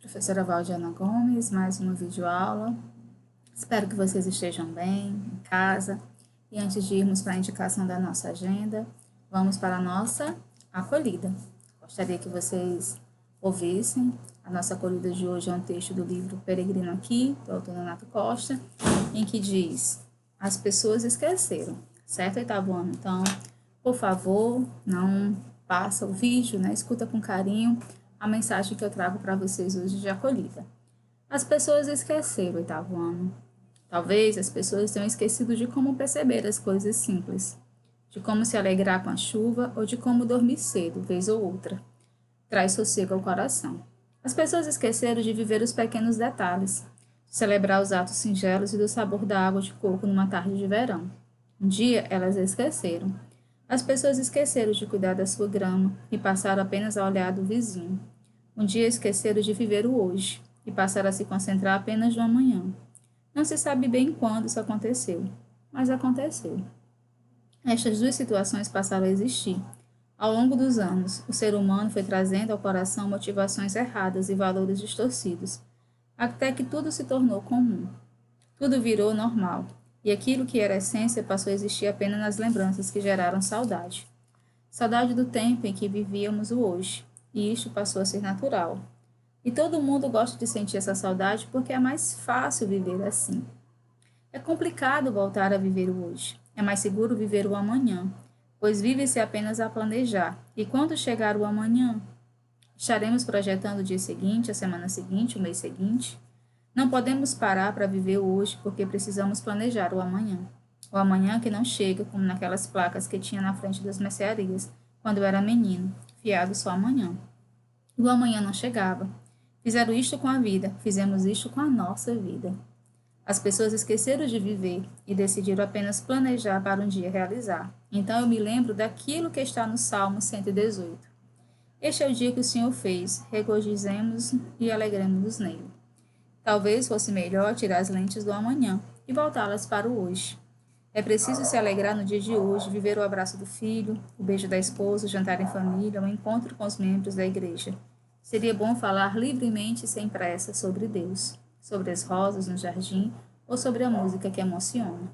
Professora Valdiana Gomes, mais uma videoaula. Espero que vocês estejam bem, em casa. E antes de irmos para a indicação da nossa agenda, vamos para a nossa acolhida. Gostaria que vocês ouvissem. A nossa acolhida de hoje é um texto do livro Peregrino Aqui, do autor Nonato Costa, em que diz: as pessoas esqueceram, certo, oitavo ano? Então, por favor, não passa o vídeo, né? Escuta com carinho a mensagem que eu trago para vocês hoje de acolhida. As pessoas esqueceram, oitavo ano. Talvez as pessoas tenham esquecido de como perceber as coisas simples, de como se alegrar com a chuva ou de como dormir cedo, vez ou outra. Traz sossego ao coração. As pessoas esqueceram de viver os pequenos detalhes, de celebrar os atos singelos e do sabor da água de coco numa tarde de verão. Um dia elas esqueceram. As pessoas esqueceram de cuidar da sua grama e passaram apenas a olhar do vizinho. Um dia esqueceram de viver o hoje e passaram a se concentrar apenas no amanhã. Não se sabe bem quando isso aconteceu, mas aconteceu. Estas duas situações passaram a existir. Ao longo dos anos, o ser humano foi trazendo ao coração motivações erradas e valores distorcidos, até que tudo se tornou comum. Tudo virou normal, e aquilo que era essência passou a existir apenas nas lembranças que geraram saudade. Saudade do tempo em que vivíamos o hoje, e isto passou a ser natural. E todo mundo gosta de sentir essa saudade porque é mais fácil viver assim. É complicado voltar a viver o hoje. É mais seguro viver o amanhã, pois vive-se apenas a planejar. E quando chegar o amanhã, estaremos projetando o dia seguinte, a semana seguinte, o mês seguinte. Não podemos parar para viver o hoje porque precisamos planejar o amanhã. O amanhã que não chega, como naquelas placas que tinha na frente das mercearias, quando eu era menino, fiado só amanhã. O amanhã não chegava. Fizeram isto com a vida, fizemos isto com a nossa vida. As pessoas esqueceram de viver e decidiram apenas planejar para um dia realizar. Então eu me lembro daquilo que está no Salmo 118. Este é o dia que o Senhor fez, regozijemos e alegremos-nos nele. Talvez fosse melhor tirar as lentes do amanhã e voltá-las para o hoje. É preciso se alegrar no dia de hoje, viver o abraço do filho, o beijo da esposa, o jantar em família, o encontro com os membros da igreja. Seria bom falar livremente e sem pressa sobre Deus, sobre as rosas no jardim ou sobre a música que emociona.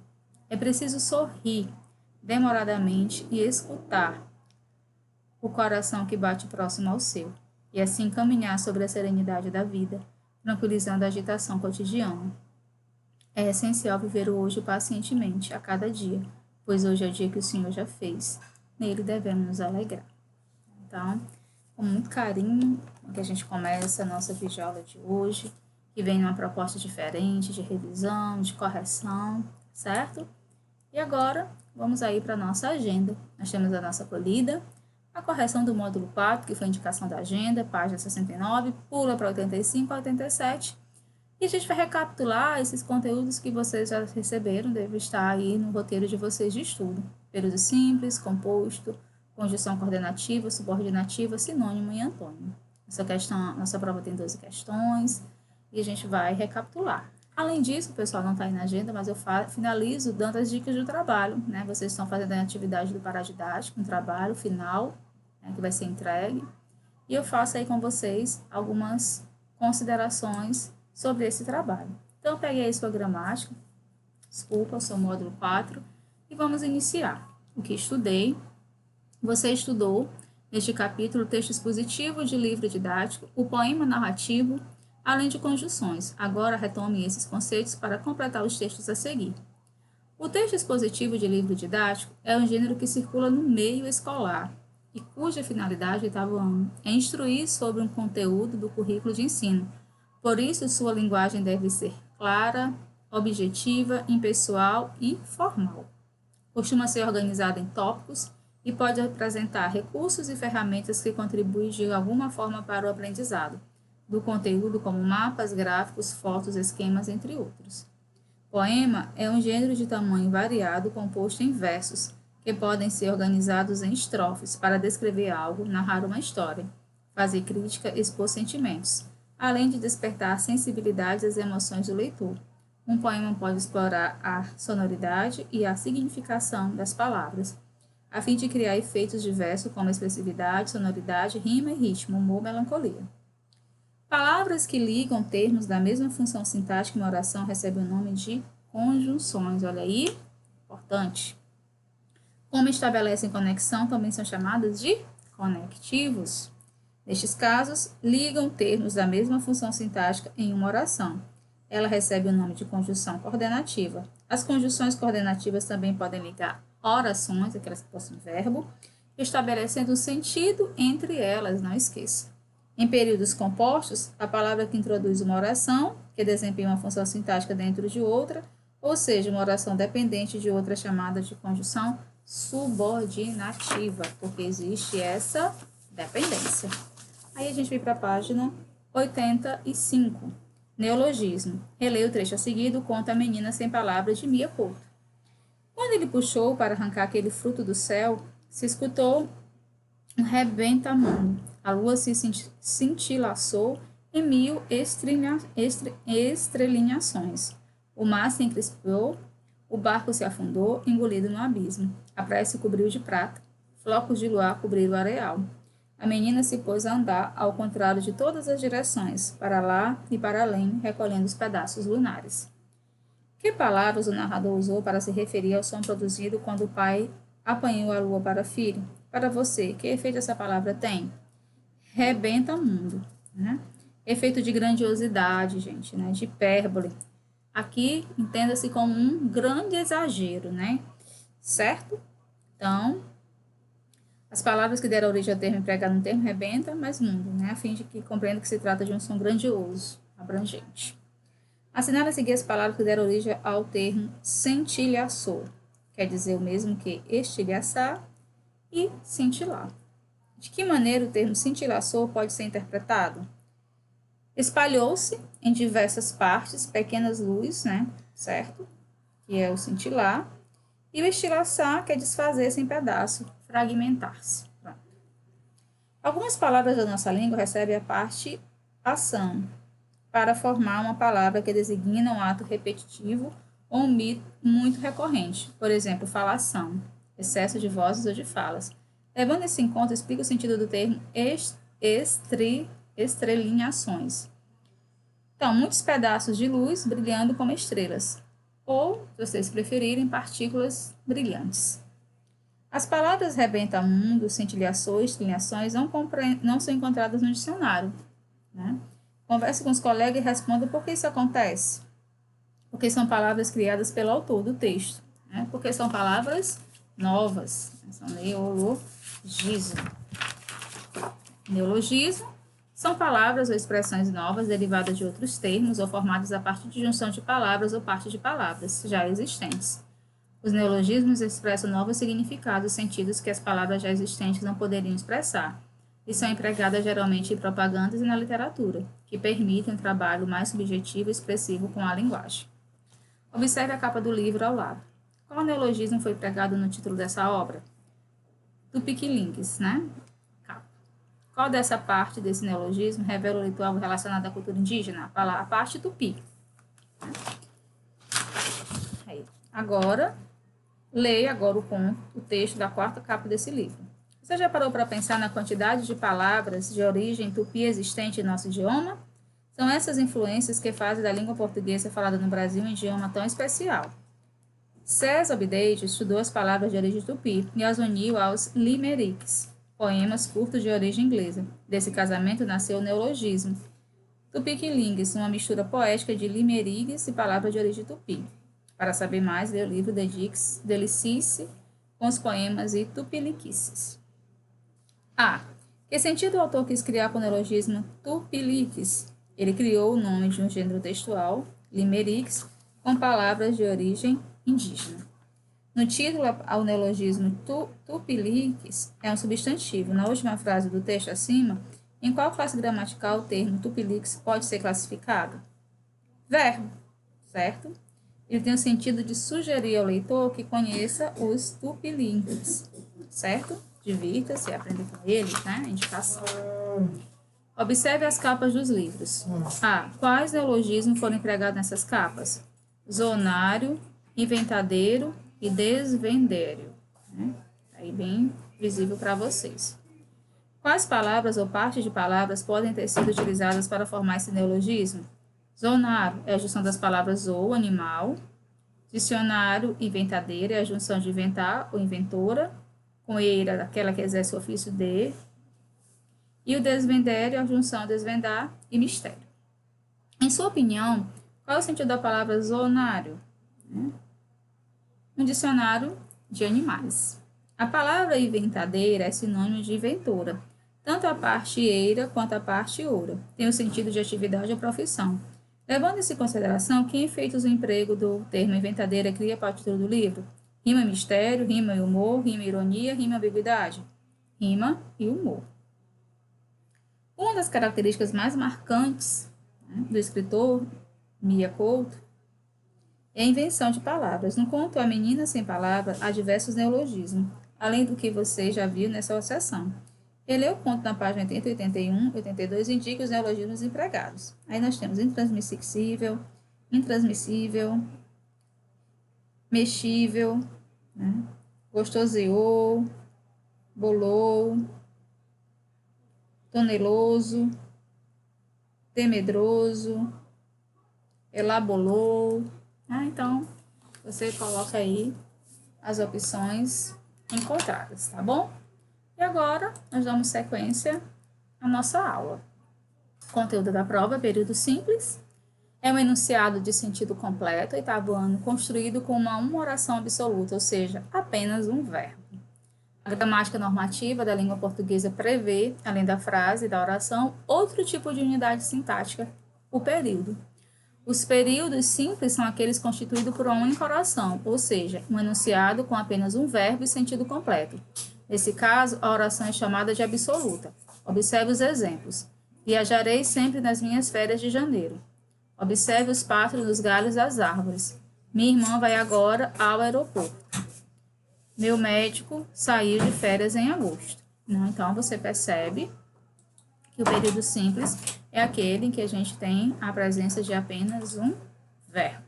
É preciso sorrir demoradamente e escutar o coração que bate próximo ao seu, e assim caminhar sobre a serenidade da vida, tranquilizando a agitação cotidiana. É essencial viver o hoje pacientemente, a cada dia, pois hoje é o dia que o Senhor já fez. Nele devemos nos alegrar. Então, com muito carinho, que a gente começa a nossa videoaula de hoje, que vem numa proposta diferente de revisão, de correção, certo? E agora, vamos aí para a nossa agenda. Nós temos a nossa acolhida, a correção do módulo 4, que foi a indicação da agenda, página 69, pula para 85 a 87. E a gente vai recapitular esses conteúdos que vocês já receberam, deve estar aí no roteiro de vocês de estudo. Período simples, composto, conjunção coordenativa, subordinativa, sinônimo e antônimo. Nossa prova tem 12 questões e a gente vai recapitular. Além disso, o pessoal não está aí na agenda, mas eu finalizo dando as dicas do trabalho, né? Vocês estão fazendo a atividade do paradidático, um trabalho final, né, que vai ser entregue. E eu faço aí com vocês algumas considerações sobre esse trabalho. Então, eu peguei aí sua gramática, o seu módulo 4, e vamos iniciar. O que estudei? Você estudou, neste capítulo, o texto expositivo de livro didático, o poema narrativo, além de conjunções. Agora retome esses conceitos para completar os textos a seguir. O texto expositivo de livro didático é um gênero que circula no meio escolar e cuja finalidade, oitavo ano, é instruir sobre um conteúdo do currículo de ensino. Por isso, sua linguagem deve ser clara, objetiva, impessoal e formal. Costuma ser organizada em tópicos e pode apresentar recursos e ferramentas que contribuem de alguma forma para o aprendizado do conteúdo, como mapas, gráficos, fotos, esquemas, entre outros. Poema é um gênero de tamanho variado composto em versos, que podem ser organizados em estrofes para descrever algo, narrar uma história, fazer crítica, expor sentimentos, além de despertar sensibilidade às emoções do leitor. Um poema pode explorar a sonoridade e a significação das palavras, a fim de criar efeitos diversos como expressividade, sonoridade, rima e ritmo, humor, melancolia. Palavras que ligam termos da mesma função sintática em uma oração recebem o nome de conjunções. Olha aí, importante. Como estabelecem conexão, também são chamadas de conectivos. Nestes casos, ligam termos da mesma função sintática em uma oração. Ela recebe o nome de conjunção coordenativa. As conjunções coordenativas também podem ligar orações, aquelas que possuem verbo, estabelecendo um sentido entre elas, não esqueça. Em períodos compostos, a palavra que introduz uma oração, que desempenha uma função sintática dentro de outra, ou seja, uma oração dependente de outra chamada de conjunção subordinativa, porque existe essa dependência. Aí a gente vem para a página 85. Neologismo. Releia o trecho a seguir do conto A Menina Sem Palavras, de Mia Couto. Quando ele puxou para arrancar aquele fruto do céu, se escutou um rebenta-mundo. A lua se cintilaçou em 1000 estrelinhações. O mar se encrespou, o barco se afundou, engolido no abismo. A praia se cobriu de prata, flocos de luar cobriram o areal. A menina se pôs a andar ao contrário de todas as direções, para lá e para além, recolhendo os pedaços lunares. Que palavras o narrador usou para se referir ao som produzido quando o pai apanhou a lua para filho? Para você, que efeito essa palavra tem? Rebenta o mundo, né? Efeito de grandiosidade, gente, né? De hipérbole. Aqui, entenda-se como um grande exagero, né? Certo? Então, as palavras que deram origem ao termo empregado no termo rebenta, mas mundo, né? A fim de que compreenda que se trata de um som grandioso, abrangente. Assinale a seguir as palavras que deram origem ao termo centilhaçou. Quer dizer o mesmo que estilhaçar e cintilar. De que maneira o termo cintilaçou pode ser interpretado? Espalhou-se em diversas partes, pequenas luzes, né? Certo? Que é o cintilar. E o estilaçar, que é desfazer-se em pedaço, fragmentar-se. Pronto. Algumas palavras da nossa língua recebem a parte ação para formar uma palavra que designa um ato repetitivo ou um mito muito recorrente. Por exemplo, falação, excesso de vozes ou de falas. Levando isso em conta, explica o sentido do termo estrelinhações. Então, muitos pedaços de luz brilhando como estrelas. Ou, se vocês preferirem, partículas brilhantes. As palavras rebenta-mundo, cintilhações, estrelinhações não são encontradas no dicionário, né? Converse com os colegas e responda por que isso acontece. Porque são palavras criadas pelo autor do texto, né? Porque são palavras novas, são neologismo. Neologismo são palavras ou expressões novas derivadas de outros termos ou formadas a partir de junção de palavras ou parte de palavras já existentes. Os neologismos expressam novos significados, sentidos que as palavras já existentes não poderiam expressar, e são empregadas geralmente em propagandas e na literatura, que permitem um trabalho mais subjetivo e expressivo com a linguagem. Observe a capa do livro ao lado. Qual neologismo foi empregado no título dessa obra? Tupiquilingues, né? Capa. Qual dessa parte desse neologismo revela o leitor algo relacionado à cultura indígena? A parte tupi. Aí. Agora, leia agora o texto da quarta capa desse livro. Você já parou para pensar na quantidade de palavras de origem tupi existente em nosso idioma? São essas influências que fazem da língua portuguesa falada no Brasil um idioma tão especial. César Abdeide estudou as palavras de origem tupi e as uniu aos limeriques, poemas curtos de origem inglesa. Desse casamento nasceu o neologismo. Tupiquilingues, uma mistura poética de limerigues e palavras de origem tupi. Para saber mais, leia o livro Delicice com os poemas e tupiliquices. A. Que sentido o autor quis criar com o neologismo tupiliques? Ele criou o nome de um gênero textual, limeriques, com palavras de origem indígena. No título, ao neologismo tupiliques é um substantivo. Na última frase do texto acima, em qual classe gramatical o termo tupiliques pode ser classificado? Verbo, certo? Ele tem o sentido de sugerir ao leitor que conheça os tupiliques, certo? Divirta-se, aprenda com eles, né? Indicação. Observe as capas dos livros. A. Quais neologismos foram empregados nessas capas? Zonário, inventadeiro e desvendério. Né? Aí bem visível para vocês. Quais palavras ou partes de palavras podem ter sido utilizadas para formar esse neologismo? Zonário é a junção das palavras ou, animal. Dicionário, inventadeira, é a junção de inventar ou inventora, com eira, aquela que exerce o ofício de. E o desvendere é a junção desvendar e mistério. Em sua opinião, qual é o sentido da palavra zonário? Um dicionário de animais. A palavra inventadeira é sinônimo de inventora. Tanto a parte eira quanto a parte oura tem o sentido de atividade ou profissão. Levando-se em consideração que efeitos o emprego do termo inventadeira cria para o título do livro? Rima mistério, rima e humor, rima ironia, rima ambiguidade. Rima e humor. Uma das características mais marcantes do escritor Mia Couto é a invenção de palavras. No conto A Menina Sem Palavra, há diversos neologismos, além do que você já viu nessa sessão. Ele é o conto na página 80, 81, 82, indica os neologismos empregados. Aí nós temos intransmissível, mexível, gostoseou, bolou, toneloso, temedroso, elabolou. Então, você coloca aí as opções encontradas, tá bom? E agora, nós damos sequência à nossa aula. Conteúdo da prova, período simples. É um enunciado de sentido completo, oitavo ano, construído com uma oração absoluta, ou seja, apenas um verbo. A gramática normativa da língua portuguesa prevê, além da frase e da oração, outro tipo de unidade sintática, o período. Os períodos simples são aqueles constituídos por uma única oração, ou seja, um enunciado com apenas um verbo e sentido completo. Nesse caso, a oração é chamada de absoluta. Observe os exemplos. Viajarei sempre nas minhas férias de janeiro. Observe os pássaros nos galhos das árvores. Minha irmã vai agora ao aeroporto. Meu médico saiu de férias em agosto. Então, você percebe que o período simples é aquele em que a gente tem a presença de apenas um verbo.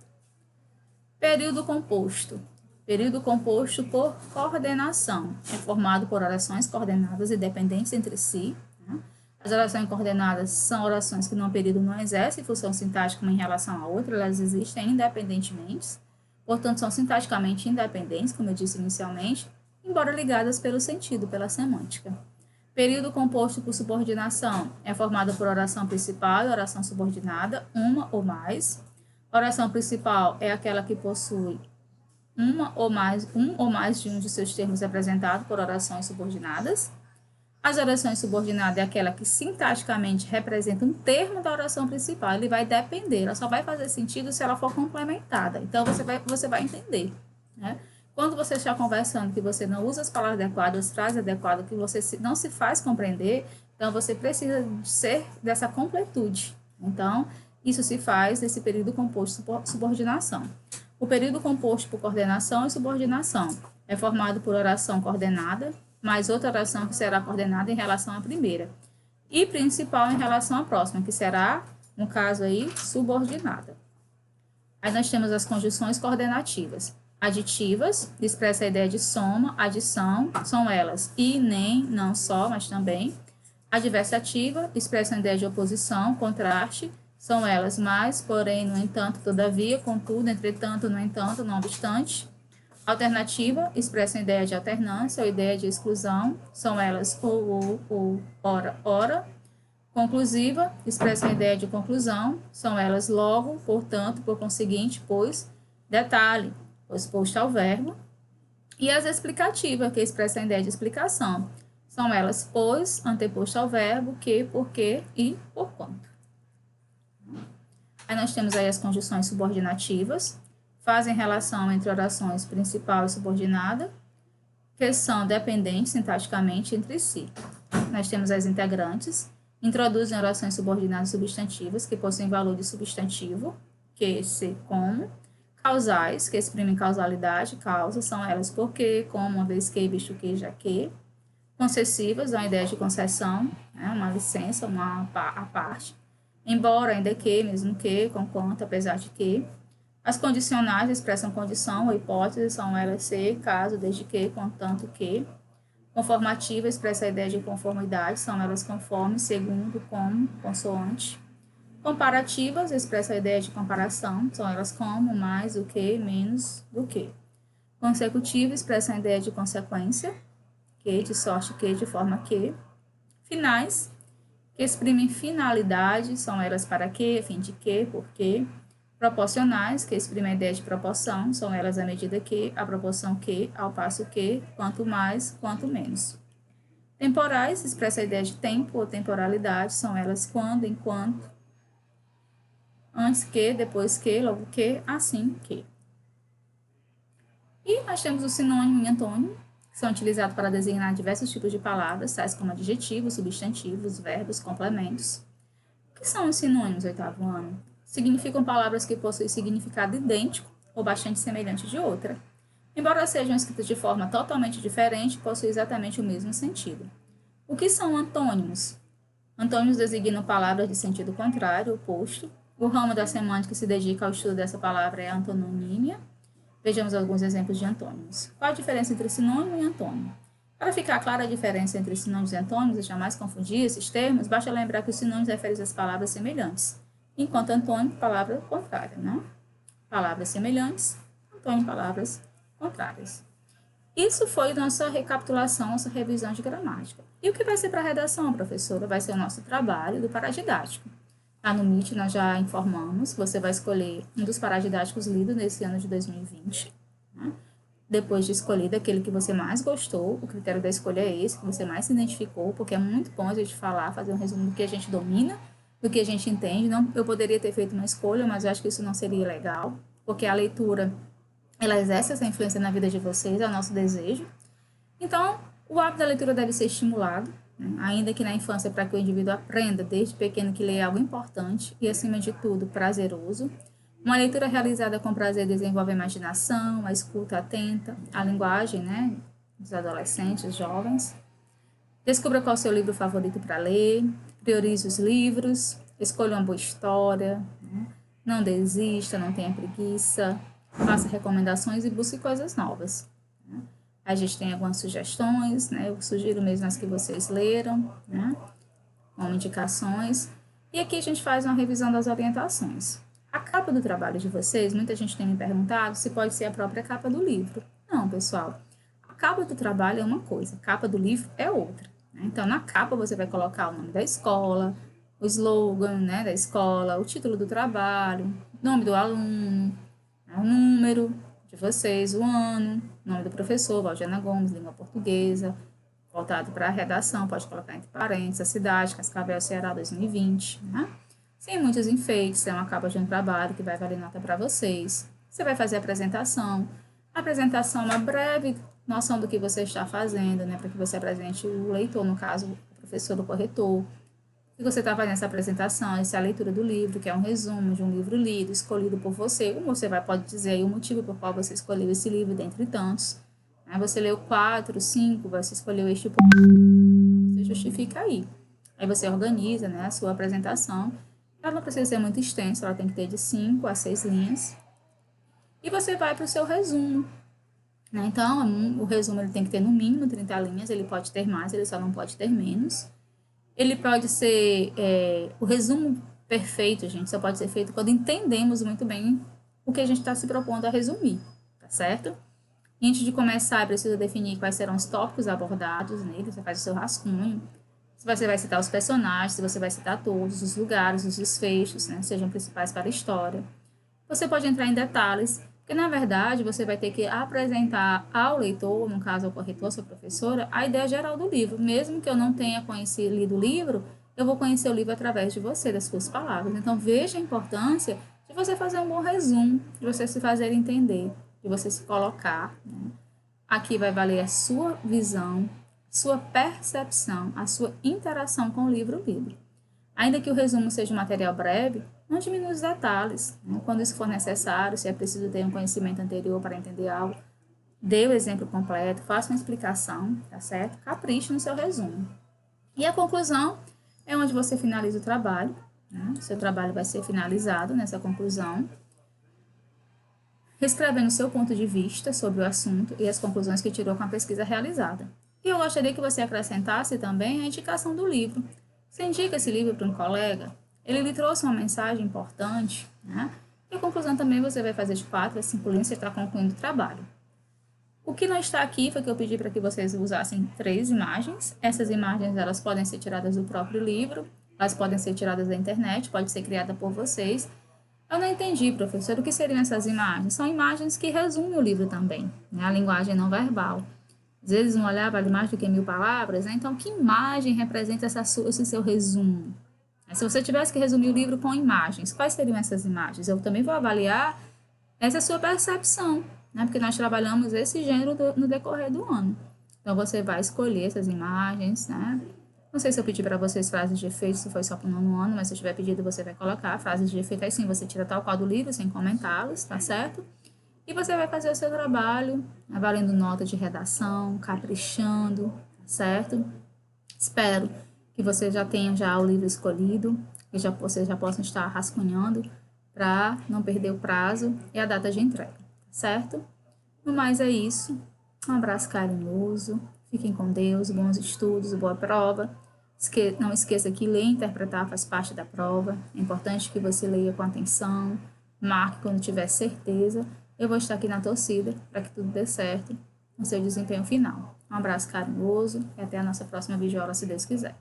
Período composto. Período composto por coordenação. É formado por orações coordenadas e dependentes entre si. As orações coordenadas são orações que no período não exercem função sintática uma em relação à outra, elas existem independentemente, portanto são sintaticamente independentes, como eu disse inicialmente, embora ligadas pelo sentido, pela semântica. Período composto por subordinação é formado por oração principal e oração subordinada, uma ou mais. Oração principal é aquela que possui um ou mais de um de seus termos representados por orações subordinadas. As orações subordinadas é aquela que sintaticamente representa um termo da oração principal. Ele vai depender, ela só vai fazer sentido se ela for complementada. Então, você vai entender, Quando você está conversando que você não usa as palavras adequadas, as frases adequadas, que você não se faz compreender, então você precisa ser dessa completude. Então, isso se faz nesse período composto por subordinação. O período composto por coordenação e subordinação é formado por oração coordenada, mais outra oração que será coordenada em relação à primeira, e principal em relação à próxima, que será, no caso aí, subordinada. Aí nós temos as conjunções coordenativas. Aditivas, expressa a ideia de soma, adição, são elas e, nem, não só, mas também. Adversativa, expressa a ideia de oposição, contraste, são elas mais, porém, no entanto, todavia, contudo, entretanto, no entanto, não obstante. Alternativa, expressa a ideia de alternância ou ideia de exclusão, são elas ou, ora, ora. Conclusiva, expressa a ideia de conclusão, são elas logo, portanto, por conseguinte, pois, detalhe, pois posto ao verbo. E as explicativas, que expressam a ideia de explicação, são elas, pois, anteposto ao verbo, que, porque e porquanto. Aí nós temos aí as conjunções subordinativas, fazem relação entre orações principal e subordinada, que são dependentes sintaticamente entre si. Nós temos as integrantes, introduzem orações subordinadas substantivas, que possuem valor de substantivo, que, se, como. Causais, que exprimem causalidade, causa, são elas porque, como, uma vez que, visto que, já que. Concessivas, dão a ideia de concessão, uma licença, a parte. Embora, ainda que, mesmo que, conquanto, apesar de que. As condicionais expressam condição ou hipótese, são elas se, caso, desde que, contanto que. Conformativa expressa a ideia de conformidade, são elas conforme, segundo, como, consoante. Comparativas expressa a ideia de comparação, são elas como, mais, do que, menos, do que. Consecutiva expressa a ideia de consequência, que, de sorte que, de forma que. Finais, que exprimem finalidade, são elas para que, a fim de que, por que. Proporcionais, que exprimem a ideia de proporção, são elas à medida que, à proporção que, ao passo que, quanto mais, quanto menos. Temporais, expressa a ideia de tempo ou temporalidade, são elas quando, enquanto, antes que, depois que, logo que, assim que. E nós temos o sinônimo e antônimo, que são utilizados para designar diversos tipos de palavras, tais como adjetivos, substantivos, verbos, complementos. O que são os sinônimos, oitavo ano? Significam palavras que possuem significado idêntico ou bastante semelhante de outra. Embora sejam escritas de forma totalmente diferente, possuem exatamente o mesmo sentido. O que são antônimos? Antônimos designam palavras de sentido contrário, oposto. O ramo da semântica que se dedica ao estudo dessa palavra é a antonímia. Vejamos alguns exemplos de antônimos. Qual a diferença entre sinônimo e antônimo? Para ficar clara a diferença entre sinônimos e antônimos e jamais confundir esses termos, basta lembrar que os sinônimos referem às palavras semelhantes, enquanto antônimo, palavra contrária, né? Palavras semelhantes, antônimo, palavras contrárias. Isso foi nossa recapitulação, nossa revisão de gramática. E o que vai ser para a redação, professora? Vai ser o nosso trabalho do paradidático. Lá no Meet nós já informamos, você vai escolher um dos paradidáticos lidos nesse ano de 2020, né? Depois de escolhido aquele que você mais gostou, o critério da escolha é esse, que você mais se identificou, porque é muito bom a gente falar, fazer um resumo do que a gente domina, do que a gente entende. Não, eu poderia ter feito uma escolha, mas eu acho que isso não seria legal, porque a leitura, ela exerce essa influência na vida de vocês, é o nosso desejo. Então, o hábito da leitura deve ser estimulado, né? Ainda que na infância, para que o indivíduo aprenda desde pequeno que ler é algo importante e, acima de tudo, prazeroso. Uma leitura realizada com prazer desenvolve a imaginação, a escuta atenta, a linguagem, né, dos adolescentes, jovens. Descubra qual é o seu livro favorito para ler, priorize os livros, escolha uma boa história, né? Não desista, não tenha preguiça, faça recomendações e busque coisas novas, né? A gente tem algumas sugestões, né? Eu sugiro mesmo as que vocês leram, né? Como indicações. E aqui a gente faz uma revisão das orientações. A capa do trabalho de vocês, muita gente tem me perguntado se pode ser a própria capa do livro. Não, pessoal. A capa do trabalho é uma coisa, a capa do livro é outra, né? Então, na capa você vai colocar o nome da escola, o slogan, né, da escola, o título do trabalho, nome do aluno, o número de vocês, o ano, nome do professor, Valdiana Gomes, língua portuguesa, voltado para a redação, pode colocar entre parênteses, a cidade, Cascavel, Ceará, 2020, né? Sem muitos enfeites, é uma capa de um trabalho que vai valer nota para vocês. Você vai fazer a apresentação. A apresentação é uma breve noção do que você está fazendo, né? Para que você apresente o leitor, no caso, o professor ou corretor. E você está fazendo essa apresentação, essa é a leitura do livro, que é um resumo de um livro lido, escolhido por você. Como você pode dizer aí o motivo por qual você escolheu esse livro, dentre tantos. Você leu 4, 5, você escolheu este ponto. Você justifica aí. Aí você organiza, né, a sua apresentação. Ela não precisa ser muito extensa, ela tem que ter de 5 a 6 linhas. E você vai para o seu resumo, né? Então, o resumo ele tem que ter no mínimo 30 linhas, ele pode ter mais, ele só não pode ter menos. Ele pode ser, o resumo perfeito, gente, só pode ser feito quando entendemos muito bem o que a gente está se propondo a resumir, tá certo? E antes de começar, é preciso definir quais serão os tópicos abordados nele, você faz o seu rascunho. Se você vai citar os personagens, se você vai citar todos os lugares, os desfechos, né, sejam principais para a história. Você pode entrar em detalhes, porque na verdade você vai ter que apresentar ao leitor, no caso ao corretor, sua professora, a ideia geral do livro. Mesmo que eu não tenha lido o livro, eu vou conhecer o livro através de você, das suas palavras. Então veja a importância de você fazer um bom resumo, de você se fazer entender, de você se colocar, né? Aqui vai valer a sua visão, sua percepção, a sua interação com o livro lido. Ainda que o resumo seja um material breve, não diminua os detalhes, né? Quando isso for necessário, se é preciso ter um conhecimento anterior para entender algo, dê o exemplo completo, faça uma explicação, tá certo? Capriche no seu resumo. E a conclusão é onde você finaliza o trabalho, né? O seu trabalho vai ser finalizado nessa conclusão, escrevendo o seu ponto de vista sobre o assunto e as conclusões que tirou com a pesquisa realizada. E eu gostaria que você acrescentasse também a indicação do livro. Você indica esse livro para um colega, ele lhe trouxe uma mensagem importante, né? E a conclusão também você vai fazer de 4 a 5 linhas, você está concluindo o trabalho. O que não está aqui foi que eu pedi para que vocês usassem 3 imagens. Essas imagens elas podem ser tiradas do próprio livro, elas podem ser tiradas da internet, pode ser criada por vocês. Eu não entendi, professor, o que seriam essas imagens? São imagens que resumem o livro também, né? A linguagem não verbal. Às vezes um olhar vale mais do que 1000 palavras, né? Então que imagem representa esse seu resumo? Se você tivesse que resumir o livro com imagens, quais seriam essas imagens? Eu também vou avaliar essa sua percepção, né? Porque nós trabalhamos esse gênero no decorrer do ano. Então você vai escolher essas imagens, né? Não sei se eu pedi para vocês frases de efeito, se foi só para o nono ano, mas se eu tiver pedido, você vai colocar frases de efeito. Aí sim, você tira tal qual do livro, sem comentá-los, tá certo? E você vai fazer o seu trabalho, avaliando nota de redação, caprichando, tá certo? Espero que você já tenha já o livro escolhido, que vocês já possam estar rascunhando para não perder o prazo e a data de entrega, tá certo? No mais é isso. Um abraço carinhoso. Fiquem com Deus, bons estudos, boa prova. Não esqueça que ler e interpretar faz parte da prova. É importante que você leia com atenção, marque quando tiver certeza. Eu vou estar aqui na torcida para que tudo dê certo no seu desempenho final. Um abraço carinhoso e até a nossa próxima videoaula, se Deus quiser.